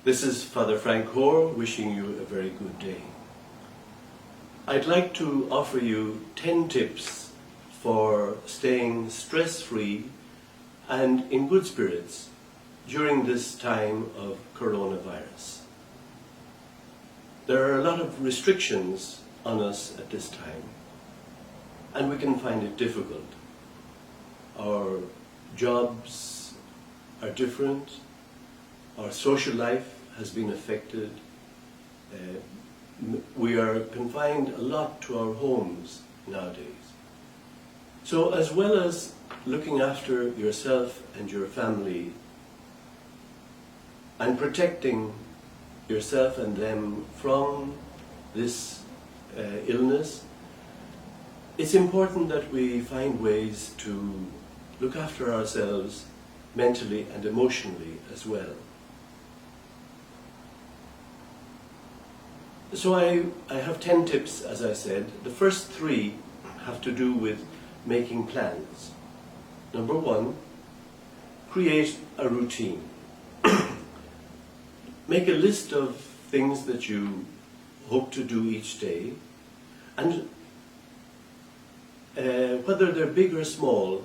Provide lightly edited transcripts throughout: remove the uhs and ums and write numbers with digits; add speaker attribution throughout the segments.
Speaker 1: This is Father Frank Hoare wishing you a very good day. I'd like to offer you 10 tips for staying stress-free and in good spirits during this time of coronavirus. There are a lot of restrictions on us at this time, and we can find it difficult. Our jobs are different. Our social life has been affected. We are confined a lot to our homes nowadays. So as well as looking after yourself and your family and protecting yourself and them from this illness, it's important that we find ways to look after ourselves mentally and emotionally as well. So I have 10 tips, as I said. The first 3 have to do with making plans. Number 1, create a routine. Make a list of things that you hope to do each day, and whether they're big or small,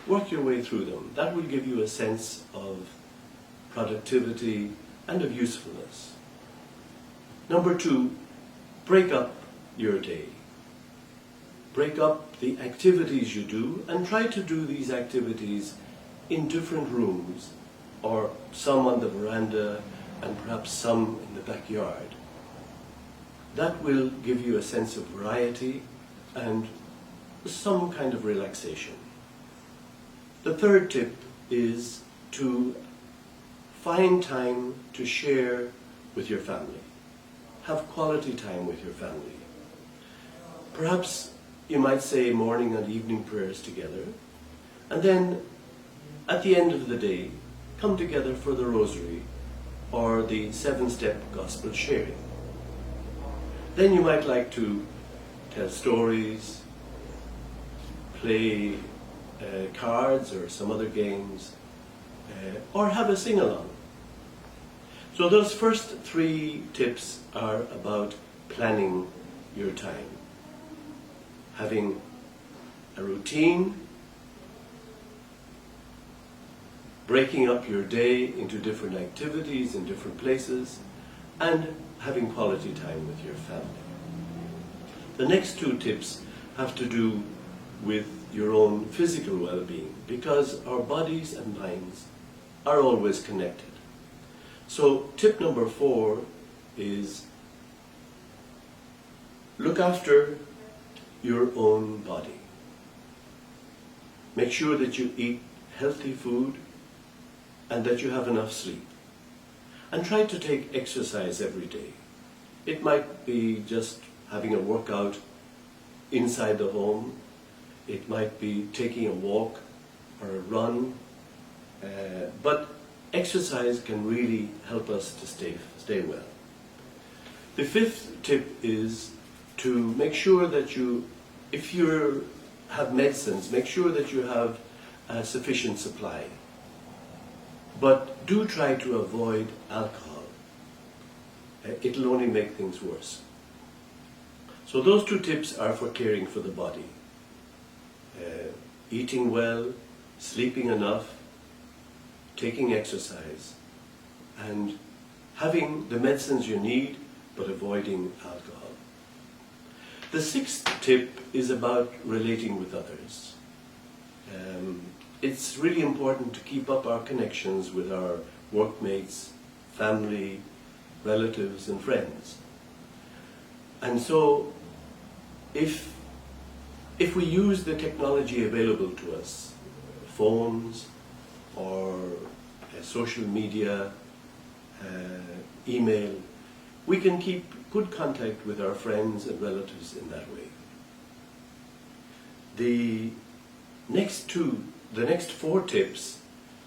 Speaker 1: work your way through them. That will give you a sense of productivity and of usefulness. Number 2, break up your day. Break up the activities you do and try to do these activities in different rooms, or some on the veranda and perhaps some in the backyard. That will give you a sense of variety and some kind of relaxation. The third tip is to find time to share with your family. Have quality time with your family. Perhaps you might say morning and evening prayers together, and then at the end of the day, come together for the rosary or the 7-step gospel sharing. Then you might like to tell stories, play cards or some other games, or have a sing-along. So those first 3 tips are about planning your time. Having a routine, breaking up your day into different activities in different places, and having quality time with your family. The next 2 tips have to do with your own physical well-being, because our bodies and minds are always connected. So tip number 4 is look after your own body. Make sure that you eat healthy food and that you have enough sleep. And try to take exercise every day. It might be just having a workout inside the home. It might be taking a walk or a run. But exercise can really help us to stay well. The 5th tip is to make sure that if you have medicines, make sure that you have a sufficient supply. But do try to avoid alcohol. It'll only make things worse. So those 2 tips are for caring for the body. Eating well, sleeping enough, taking exercise, and having the medicines you need, but avoiding alcohol. The 6th tip is about relating with others. It's really important to keep up our connections with our workmates, family, relatives, and friends. And so, if we use the technology available to us, phones, or social media, email, we can keep good contact with our friends and relatives in that way. The next 4 tips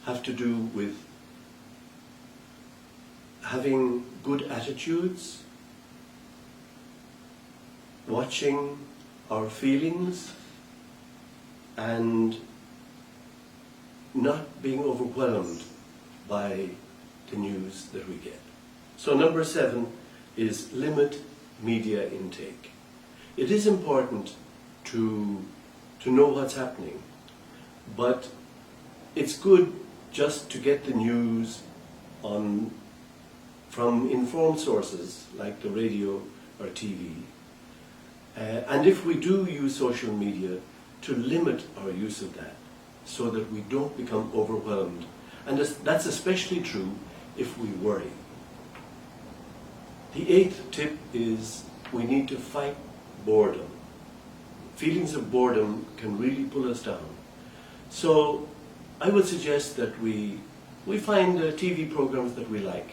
Speaker 1: have to do with having good attitudes, watching our feelings, and not being overwhelmed by the news that we get. So number 7 is limit media intake. It is important to know what's happening, but it's good just to get the news from informed sources like the radio or TV. And if we do use social media, to limit our use of that so that we don't become overwhelmed. And that's especially true if we worry. The 8th tip is we need to fight boredom. Feelings of boredom can really pull us down. So I would suggest that we find TV programs that we like.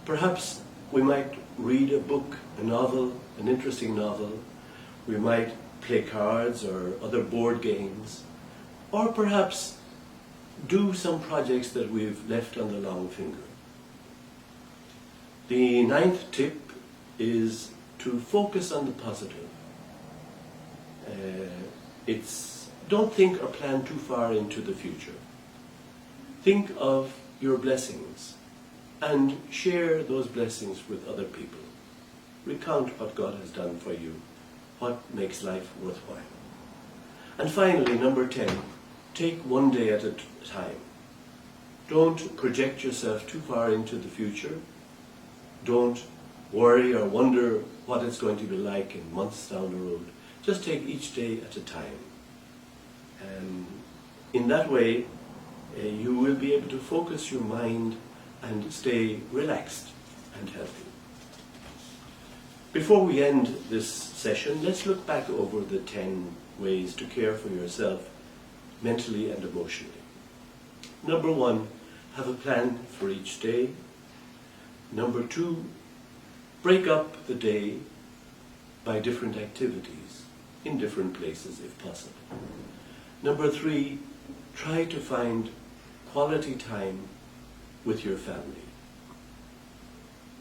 Speaker 1: Perhaps we might read a book, a novel, an interesting novel. We might play cards or other board games. Or perhaps do some projects that we've left on the long finger. The 9th tip is to focus on the positive. Don't think or plan too far into the future. Think of your blessings and share those blessings with other people. Recount what God has done for you, what makes life worthwhile. And finally, number 10, take one day at a time. Don't project yourself too far into the future. Don't worry or wonder what it's going to be like in months down the road. Just take each day at a time. And in that way, you will be able to focus your mind and stay relaxed and healthy. Before we end this session, let's look back over the 10 ways to care for yourself mentally and emotionally. Number 1, have a plan for each day. Number 2, break up the day by different activities in different places if possible. Number 3, try to find quality time with your family.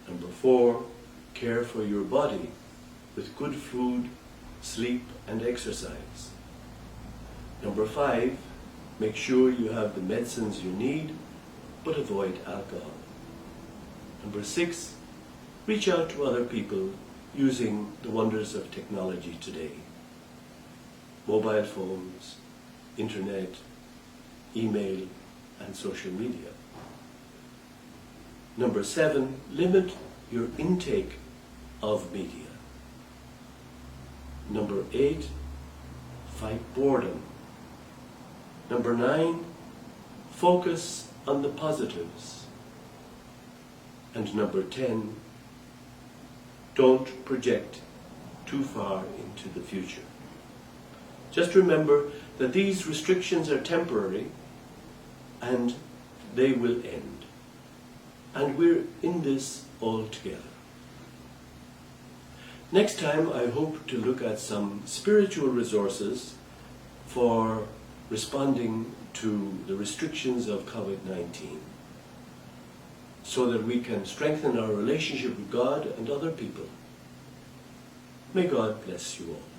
Speaker 1: Number 4, care for your body with good food, sleep and exercise. Number 5, make sure you have the medicines you need, but avoid alcohol. Number 6, reach out to other people using the wonders of technology today. Mobile phones, internet, email, and social media. Number 7, limit your intake of media. Number 8, fight boredom. Number 9, focus on the positives. And number 10, don't project too far into the future. Just remember that these restrictions are temporary and they will end. And we're in this all together. Next time, I hope to look at some spiritual resources for responding to the restrictions of COVID-19, so that we can strengthen our relationship with God and other people. May God bless you all.